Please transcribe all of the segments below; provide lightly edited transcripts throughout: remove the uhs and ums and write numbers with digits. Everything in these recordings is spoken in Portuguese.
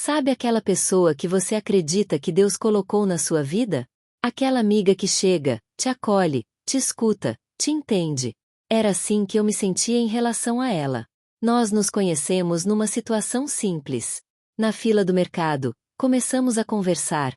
Sabe aquela pessoa que você acredita que Deus colocou na sua vida? Aquela amiga que chega, te acolhe, te escuta, te entende. Era assim que eu me sentia em relação a ela. Nós nos conhecemos numa situação simples. Na fila do mercado, começamos a conversar.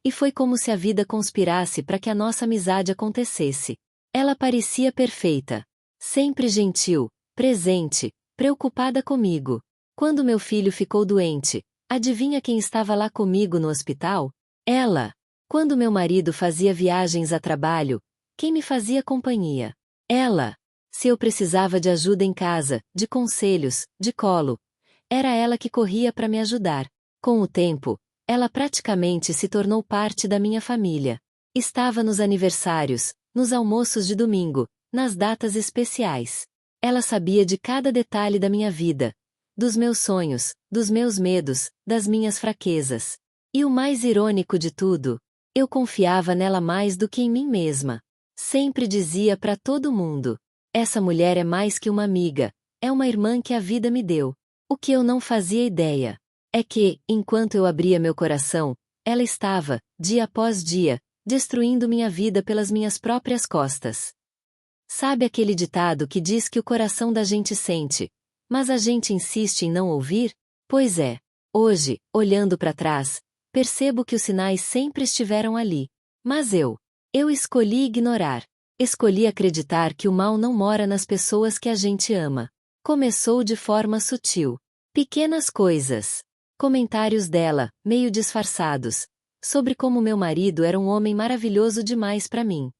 E foi como se a vida conspirasse para que a nossa amizade acontecesse. Ela parecia perfeita. Sempre gentil, presente, preocupada comigo. Quando meu filho ficou doente, adivinha quem estava lá comigo no hospital? Ela. Quando meu marido fazia viagens a trabalho, quem me fazia companhia? Ela. Se eu precisava de ajuda em casa, de conselhos, de colo, era ela que corria para me ajudar. Com o tempo, ela praticamente se tornou parte da minha família. Estava nos aniversários, nos almoços de domingo, nas datas especiais. Ela sabia de cada detalhe da minha vida, dos meus sonhos, dos meus medos, das minhas fraquezas. E o mais irônico de tudo, eu confiava nela mais do que em mim mesma. Sempre dizia para todo mundo: essa mulher é mais que uma amiga, é uma irmã que a vida me deu. O que eu não fazia ideia é que, enquanto eu abria meu coração, ela estava, dia após dia, destruindo minha vida pelas minhas próprias costas. Sabe aquele ditado que diz que o coração da gente sente, mas a gente insiste em não ouvir? Pois é, hoje, olhando para trás, percebo que os sinais sempre estiveram ali. Mas eu escolhi ignorar. Escolhi acreditar que o mal não mora nas pessoas que a gente ama. Começou de forma sutil. Pequenas coisas. Comentários dela, meio disfarçados, sobre como meu marido era um homem maravilhoso demais para mim.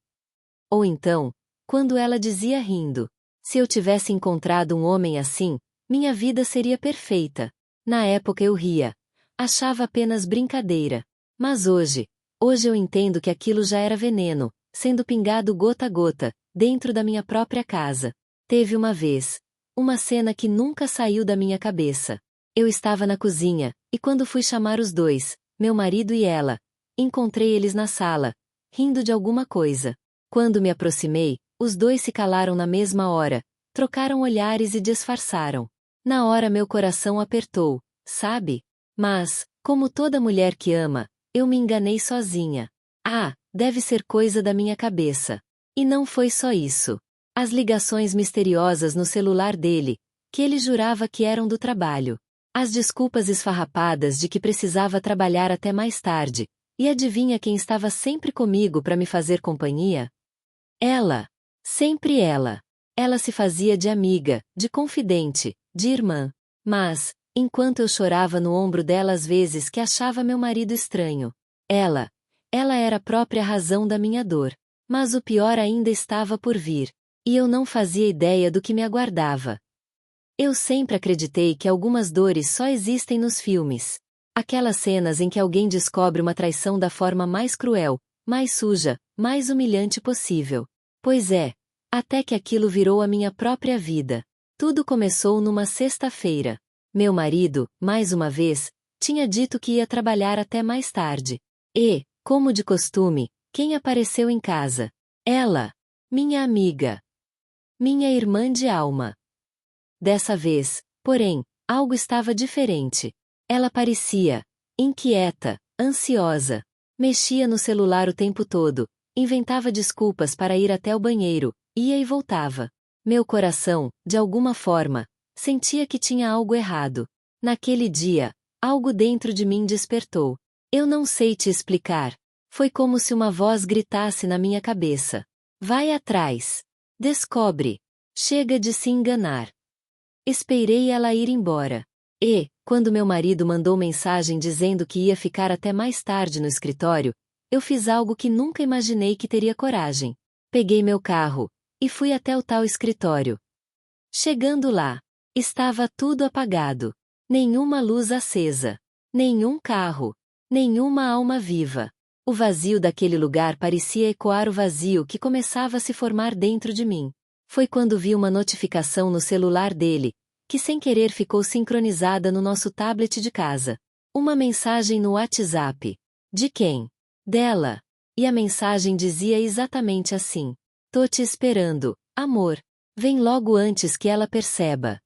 Ou então, quando ela dizia rindo: se eu tivesse encontrado um homem assim, minha vida seria perfeita. Na época eu ria. Achava apenas brincadeira. Mas hoje eu entendo que aquilo já era veneno, sendo pingado gota a gota, dentro da minha própria casa. Teve uma vez, uma cena que nunca saiu da minha cabeça. Eu estava na cozinha, e quando fui chamar os dois, meu marido e ela, encontrei eles na sala, rindo de alguma coisa. Quando me aproximei, os dois se calaram na mesma hora, trocaram olhares e disfarçaram. Na hora meu coração apertou, sabe? Mas, como toda mulher que ama, eu me enganei sozinha. Deve ser coisa da minha cabeça. E não foi só isso. As ligações misteriosas no celular dele, que ele jurava que eram do trabalho. As desculpas esfarrapadas de que precisava trabalhar até mais tarde. E adivinha quem estava sempre comigo para me fazer companhia? Ela. Sempre ela. Ela se fazia de amiga, de confidente, de irmã. Mas, enquanto eu chorava no ombro dela às vezes que achava meu marido estranho, ela era a própria razão da minha dor. Mas o pior ainda estava por vir. E eu não fazia ideia do que me aguardava. Eu sempre acreditei que algumas dores só existem nos filmes. Aquelas cenas em que alguém descobre uma traição da forma mais cruel, mais suja, mais humilhante possível. Pois é, até que aquilo virou a minha própria vida. Tudo começou numa sexta-feira. Meu marido, mais uma vez, tinha dito que ia trabalhar até mais tarde. E, como de costume, quem apareceu em casa? Ela. Minha amiga. Minha irmã de alma. Dessa vez, porém, algo estava diferente. Ela parecia inquieta, ansiosa. Mexia no celular o tempo todo, inventava desculpas para ir até o banheiro, ia e voltava. Meu coração, de alguma forma, sentia que tinha algo errado. Naquele dia, algo dentro de mim despertou. Eu não sei te explicar. Foi como se uma voz gritasse na minha cabeça: vai atrás. Descobre. Chega de se enganar. Esperei ela ir embora. E, quando meu marido mandou mensagem dizendo que ia ficar até mais tarde no escritório, eu fiz algo que nunca imaginei que teria coragem. Peguei meu carro e fui até o tal escritório. Chegando lá, estava tudo apagado. Nenhuma luz acesa. Nenhum carro. Nenhuma alma viva. O vazio daquele lugar parecia ecoar o vazio que começava a se formar dentro de mim. Foi quando vi uma notificação no celular dele, que sem querer ficou sincronizada no nosso tablet de casa. Uma mensagem no WhatsApp. De quem? Dela. E a mensagem dizia exatamente assim: tô te esperando, amor. Vem logo antes que ela perceba.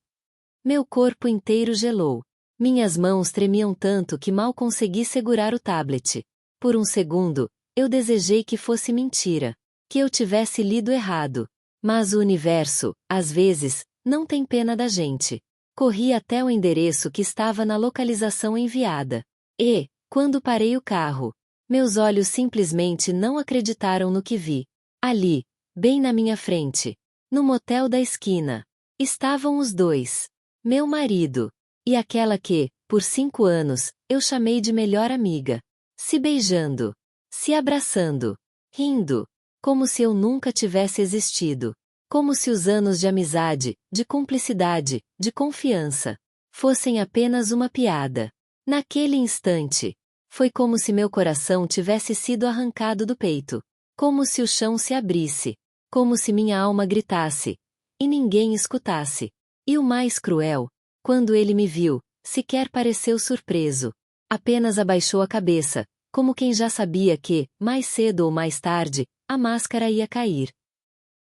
Meu corpo inteiro gelou. Minhas mãos tremiam tanto que mal consegui segurar o tablet. Por um segundo, eu desejei que fosse mentira, que eu tivesse lido errado. Mas o universo, às vezes, não tem pena da gente. Corri até o endereço que estava na localização enviada. E, quando parei o carro, meus olhos simplesmente não acreditaram no que vi. Ali, bem na minha frente, no motel da esquina, estavam os dois. Meu marido e aquela que, por 5 anos, eu chamei de melhor amiga. Se beijando, se abraçando, rindo, como se eu nunca tivesse existido. Como se os anos de amizade, de cumplicidade, de confiança, fossem apenas uma piada. Naquele instante, foi como se meu coração tivesse sido arrancado do peito. Como se o chão se abrisse. Como se minha alma gritasse. E ninguém escutasse. E o mais cruel, quando ele me viu, sequer pareceu surpreso. Apenas abaixou a cabeça, como quem já sabia que, mais cedo ou mais tarde, a máscara ia cair.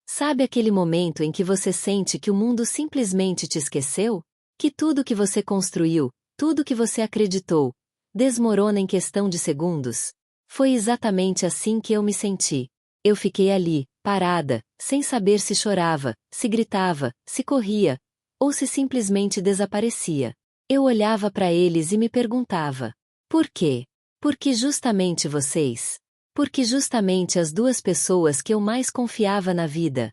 Sabe aquele momento em que você sente que o mundo simplesmente te esqueceu? Que tudo que você construiu, tudo que você acreditou, desmorona em questão de segundos? Foi exatamente assim que eu me senti. Eu fiquei ali, parada, sem saber se chorava, se gritava, se corria, ou se simplesmente desaparecia. Eu olhava para eles e me perguntava: por quê? Por que justamente vocês? Porque justamente as duas pessoas que eu mais confiava na vida.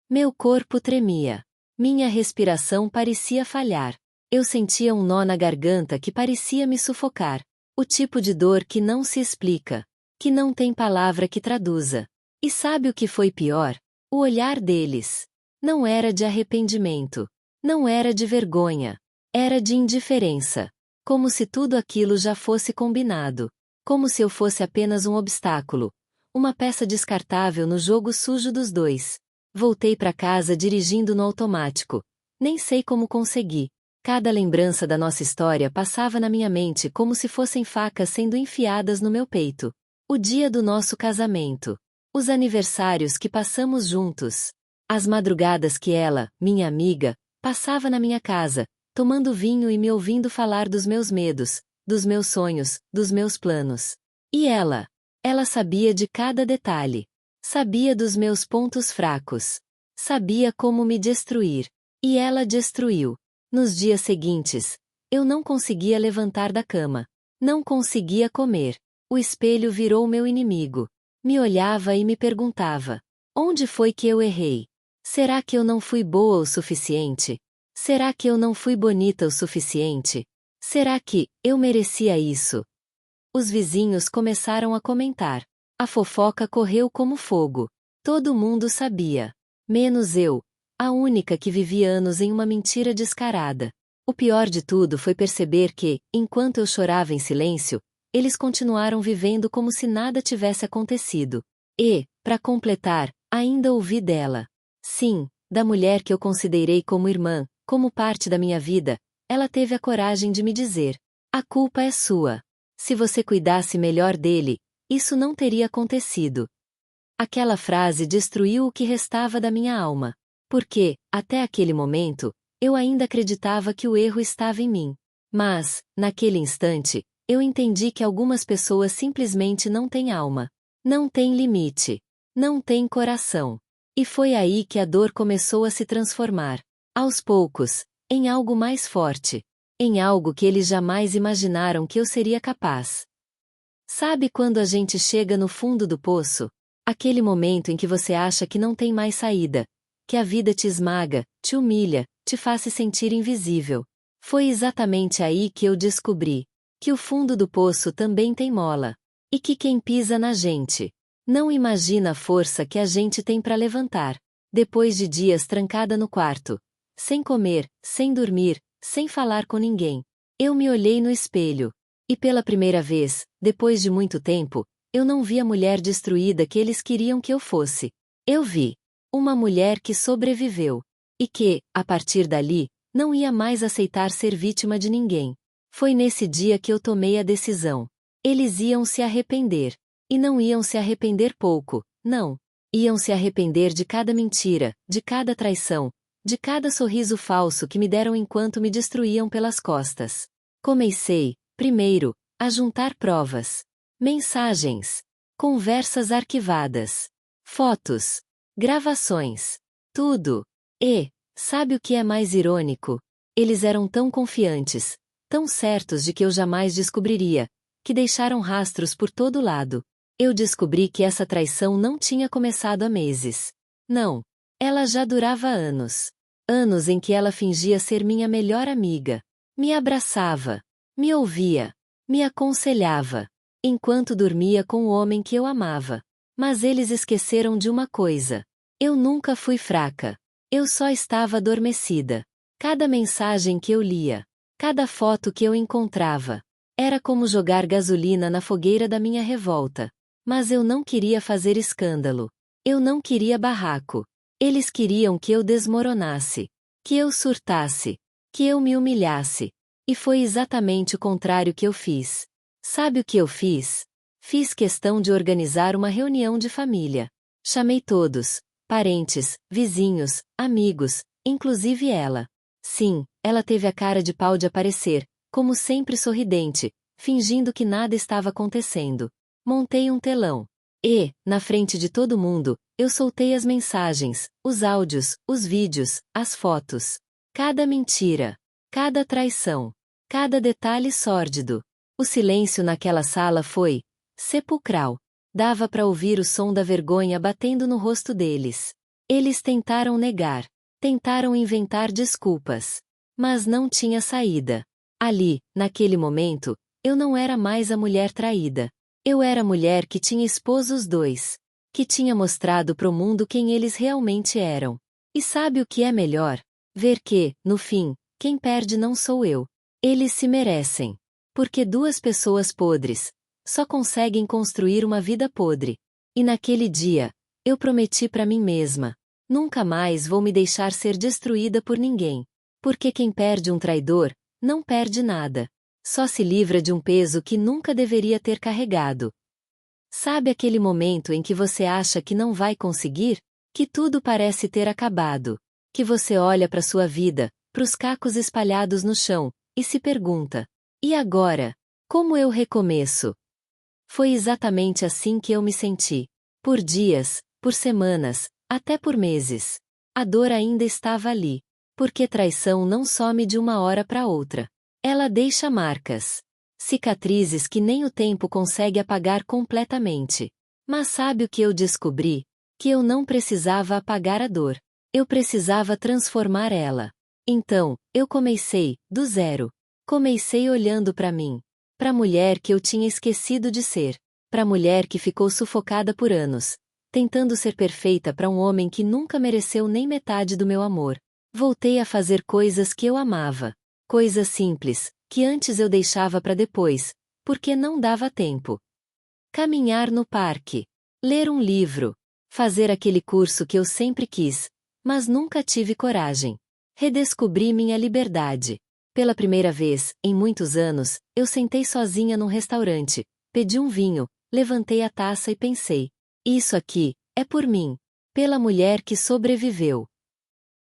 Meu corpo tremia. Minha respiração parecia falhar. Eu sentia um nó na garganta que parecia me sufocar. O tipo de dor que não se explica. Que não tem palavra que traduza. E sabe o que foi pior? O olhar deles. Não era de arrependimento. Não era de vergonha. Era de indiferença. Como se tudo aquilo já fosse combinado. Como se eu fosse apenas um obstáculo, uma peça descartável no jogo sujo dos dois. Voltei para casa dirigindo no automático. Nem sei como consegui. Cada lembrança da nossa história passava na minha mente como se fossem facas sendo enfiadas no meu peito. O dia do nosso casamento. Os aniversários que passamos juntos. As madrugadas que ela, minha amiga, passava na minha casa, tomando vinho e me ouvindo falar dos meus medos, dos meus sonhos, dos meus planos. E ela? Ela sabia de cada detalhe. Sabia dos meus pontos fracos. Sabia como me destruir. E ela destruiu. Nos dias seguintes, eu não conseguia levantar da cama. Não conseguia comer. O espelho virou meu inimigo. Me olhava e me perguntava: onde foi que eu errei? Será que eu não fui boa o suficiente? Será que eu não fui bonita o suficiente? Será que eu merecia isso? Os vizinhos começaram a comentar. A fofoca correu como fogo. Todo mundo sabia. Menos eu, a única que vivia anos em uma mentira descarada. O pior de tudo foi perceber que, enquanto eu chorava em silêncio, eles continuaram vivendo como se nada tivesse acontecido. E, para completar, ainda ouvi dela. Sim, da mulher que eu considerei como irmã, como parte da minha vida. Ela teve a coragem de me dizer: a culpa é sua. Se você cuidasse melhor dele, isso não teria acontecido. Aquela frase destruiu o que restava da minha alma. Porque, até aquele momento, eu ainda acreditava que o erro estava em mim. Mas, naquele instante, eu entendi que algumas pessoas simplesmente não têm alma. Não têm limite. Não têm coração. E foi aí que a dor começou a se transformar. Aos poucos, em algo mais forte. Em algo que eles jamais imaginaram que eu seria capaz. Sabe quando a gente chega no fundo do poço? Aquele momento em que você acha que não tem mais saída. Que a vida te esmaga, te humilha, te faz se sentir invisível. Foi exatamente aí que eu descobri que o fundo do poço também tem mola. E que quem pisa na gente não imagina a força que a gente tem para levantar. Depois de dias trancada no quarto, sem comer, sem dormir, sem falar com ninguém, eu me olhei no espelho. E pela primeira vez, depois de muito tempo, eu não vi a mulher destruída que eles queriam que eu fosse. Eu vi uma mulher que sobreviveu. E que, a partir dali, não ia mais aceitar ser vítima de ninguém. Foi nesse dia que eu tomei a decisão. Eles iam se arrepender. E não iam se arrepender pouco, não. Iam se arrepender de cada mentira, de cada traição, de cada sorriso falso que me deram enquanto me destruíam pelas costas. Comecei, primeiro, a juntar provas, mensagens, conversas arquivadas, fotos, gravações, tudo. E, sabe o que é mais irônico? Eles eram tão confiantes, tão certos de que eu jamais descobriria, que deixaram rastros por todo lado. Eu descobri que essa traição não tinha começado há meses. Não. Ela já durava anos. Anos em que ela fingia ser minha melhor amiga. Me abraçava. Me ouvia. Me aconselhava. Enquanto dormia com o homem que eu amava. Mas eles esqueceram de uma coisa. Eu nunca fui fraca. Eu só estava adormecida. Cada mensagem que eu lia. Cada foto que eu encontrava. Era como jogar gasolina na fogueira da minha revolta. Mas eu não queria fazer escândalo. Eu não queria barraco. Eles queriam que eu desmoronasse. Que eu surtasse. Que eu me humilhasse. E foi exatamente o contrário que eu fiz. Sabe o que eu fiz? Fiz questão de organizar uma reunião de família. Chamei todos. Parentes, vizinhos, amigos, inclusive ela. Sim, ela teve a cara de pau de aparecer, como sempre sorridente, fingindo que nada estava acontecendo. Montei um telão. E, na frente de todo mundo, eu soltei as mensagens, os áudios, os vídeos, as fotos. Cada mentira. Cada traição. Cada detalhe sórdido. O silêncio naquela sala foi sepulcral. Dava para ouvir o som da vergonha batendo no rosto deles. Eles tentaram negar. Tentaram inventar desculpas. Mas não tinha saída. Ali, naquele momento, eu não era mais a mulher traída. Eu era a mulher que tinha exposto os dois. Que tinha mostrado pro mundo quem eles realmente eram. E sabe o que é melhor? Ver que, no fim, quem perde não sou eu. Eles se merecem. Porque duas pessoas podres só conseguem construir uma vida podre. E naquele dia, eu prometi para mim mesma: nunca mais vou me deixar ser destruída por ninguém. Porque quem perde um traidor, não perde nada. Só se livra de um peso que nunca deveria ter carregado. Sabe aquele momento em que você acha que não vai conseguir? Que tudo parece ter acabado. Que você olha para sua vida, para os cacos espalhados no chão, e se pergunta: e agora? Como eu recomeço? Foi exatamente assim que eu me senti. Por dias, por semanas, até por meses. A dor ainda estava ali. Porque traição não some de uma hora para outra. Ela deixa marcas. Cicatrizes que nem o tempo consegue apagar completamente. Mas sabe o que eu descobri? Que eu não precisava apagar a dor. Eu precisava transformar ela. Então, eu comecei, do zero. Comecei olhando para mim. Para a mulher que eu tinha esquecido de ser. Para a mulher que ficou sufocada por anos. Tentando ser perfeita para um homem que nunca mereceu nem metade do meu amor. Voltei a fazer coisas que eu amava. Coisas simples, que antes eu deixava para depois, porque não dava tempo. Caminhar no parque. Ler um livro. Fazer aquele curso que eu sempre quis, mas nunca tive coragem. Redescobri minha liberdade. Pela primeira vez, em muitos anos, eu sentei sozinha num restaurante, pedi um vinho, levantei a taça e pensei: isso aqui, é por mim. Pela mulher que sobreviveu.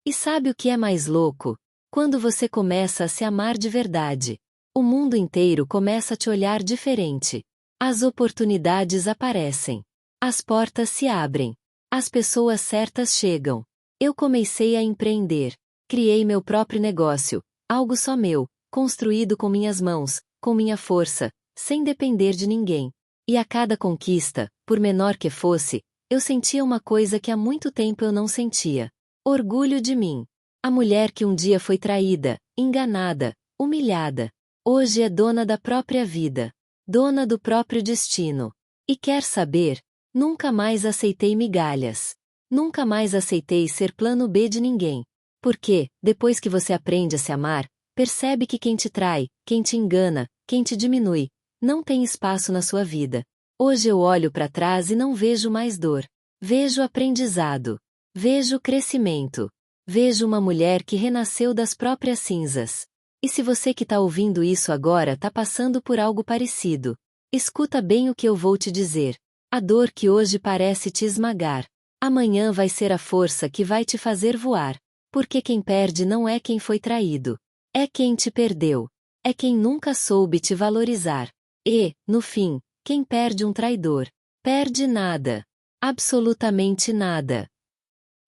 E sabe o que é mais louco? Quando você começa a se amar de verdade. O mundo inteiro começa a te olhar diferente. As oportunidades aparecem. As portas se abrem. As pessoas certas chegam. Eu comecei a empreender. Criei meu próprio negócio. Algo só meu, construído com minhas mãos, com minha força, sem depender de ninguém. E a cada conquista, por menor que fosse, eu sentia uma coisa que há muito tempo eu não sentia. Orgulho de mim. A mulher que um dia foi traída, enganada, humilhada. Hoje é dona da própria vida. Dona do próprio destino. E quer saber? Nunca mais aceitei migalhas. Nunca mais aceitei ser plano B de ninguém. Porque, depois que você aprende a se amar, percebe que quem te trai, quem te engana, quem te diminui, não tem espaço na sua vida. Hoje eu olho para trás e não vejo mais dor. Vejo aprendizado. Vejo crescimento. Vejo uma mulher que renasceu das próprias cinzas. E se você que está ouvindo isso agora está passando por algo parecido, escuta bem o que eu vou te dizer. A dor que hoje parece te esmagar, amanhã vai ser a força que vai te fazer voar. Porque quem perde não é quem foi traído. É quem te perdeu. É quem nunca soube te valorizar. E, no fim, quem perde um traidor, perde nada. Absolutamente nada.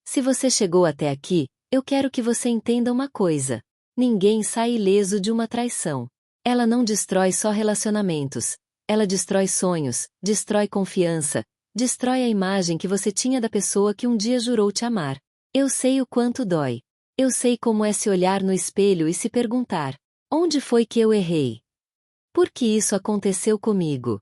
Se você chegou até aqui, eu quero que você entenda uma coisa. Ninguém sai ileso de uma traição. Ela não destrói só relacionamentos. Ela destrói sonhos, destrói confiança, destrói a imagem que você tinha da pessoa que um dia jurou te amar. Eu sei o quanto dói. Eu sei como é se olhar no espelho e se perguntar: onde foi que eu errei? Por que isso aconteceu comigo?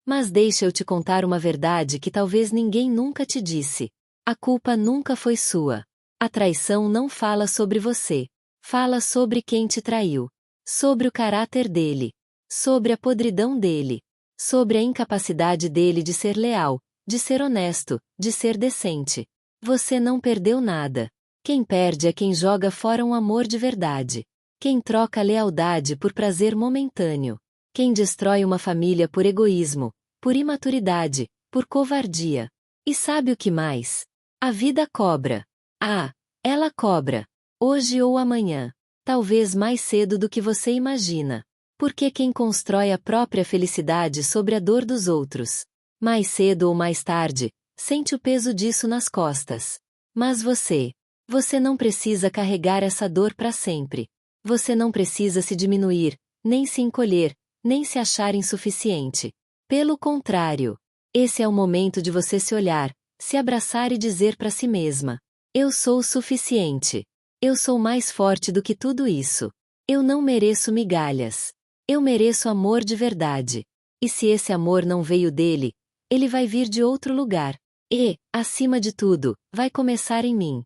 Mas deixa eu te contar uma verdade que talvez ninguém nunca te disse. A culpa nunca foi sua. A traição não fala sobre você. Fala sobre quem te traiu. Sobre o caráter dele. Sobre a podridão dele. Sobre a incapacidade dele de ser leal, de ser honesto, de ser decente. Você não perdeu nada. Quem perde é quem joga fora um amor de verdade. Quem troca lealdade por prazer momentâneo. Quem destrói uma família por egoísmo, por imaturidade, por covardia. E sabe o que mais? A vida cobra. Ah, ela cobra. Hoje ou amanhã. Talvez mais cedo do que você imagina. Porque quem constrói a própria felicidade sobre a dor dos outros, mais cedo ou mais tarde, sente o peso disso nas costas. Mas você não precisa carregar essa dor para sempre. Você não precisa se diminuir, nem se encolher, nem se achar insuficiente. Pelo contrário, esse é o momento de você se olhar, se abraçar e dizer para si mesma: eu sou o suficiente. Eu sou mais forte do que tudo isso. Eu não mereço migalhas. Eu mereço amor de verdade. E se esse amor não veio dele, ele vai vir de outro lugar. E, acima de tudo, vai começar em mim.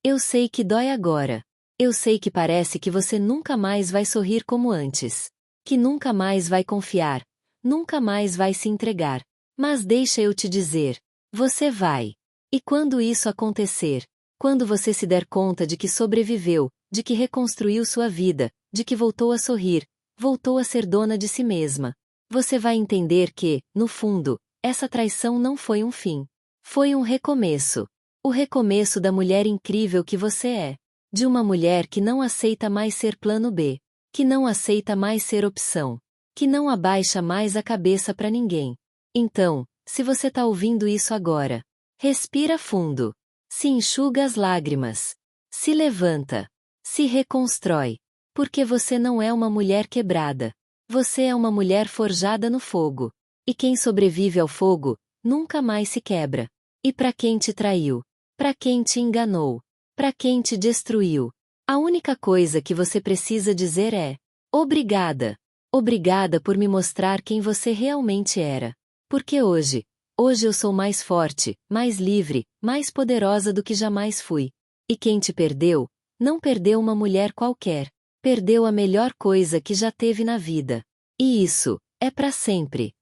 Eu sei que dói agora. Eu sei que parece que você nunca mais vai sorrir como antes. Que nunca mais vai confiar. Nunca mais vai se entregar. Mas deixa eu te dizer. Você vai. E quando isso acontecer, quando você se der conta de que sobreviveu, de que reconstruiu sua vida, de que voltou a sorrir, voltou a ser dona de si mesma, você vai entender que, no fundo, essa traição não foi um fim. Foi um recomeço. O recomeço da mulher incrível que você é. De uma mulher que não aceita mais ser plano B. Que não aceita mais ser opção. Que não abaixa mais a cabeça para ninguém. Então, se você tá ouvindo isso agora, respira fundo. Se enxuga as lágrimas. Se levanta. Se reconstrói. Porque você não é uma mulher quebrada. Você é uma mulher forjada no fogo. E quem sobrevive ao fogo, nunca mais se quebra. E para quem te traiu? Para quem te enganou? Para quem te destruiu? A única coisa que você precisa dizer é: obrigada. Obrigada por me mostrar quem você realmente era. Porque hoje eu sou mais forte, mais livre, mais poderosa do que jamais fui. E quem te perdeu, não perdeu uma mulher qualquer. Perdeu a melhor coisa que já teve na vida. E isso é para sempre.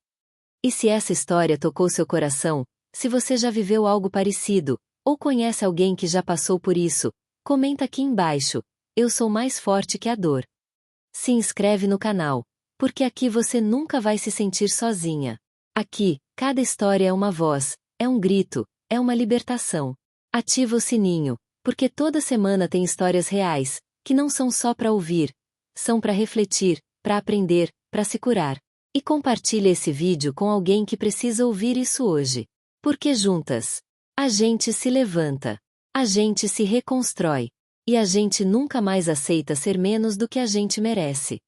E se essa história tocou seu coração, se você já viveu algo parecido, ou conhece alguém que já passou por isso, comenta aqui embaixo. Eu sou mais forte que a dor. Se inscreve no canal, porque aqui você nunca vai se sentir sozinha. Aqui, cada história é uma voz, é um grito, é uma libertação. Ativa o sininho, porque toda semana tem histórias reais, que não são só para ouvir, são para refletir, para aprender, para se curar. E compartilhe esse vídeo com alguém que precisa ouvir isso hoje. Porque juntas, a gente se levanta, a gente se reconstrói, e a gente nunca mais aceita ser menos do que a gente merece.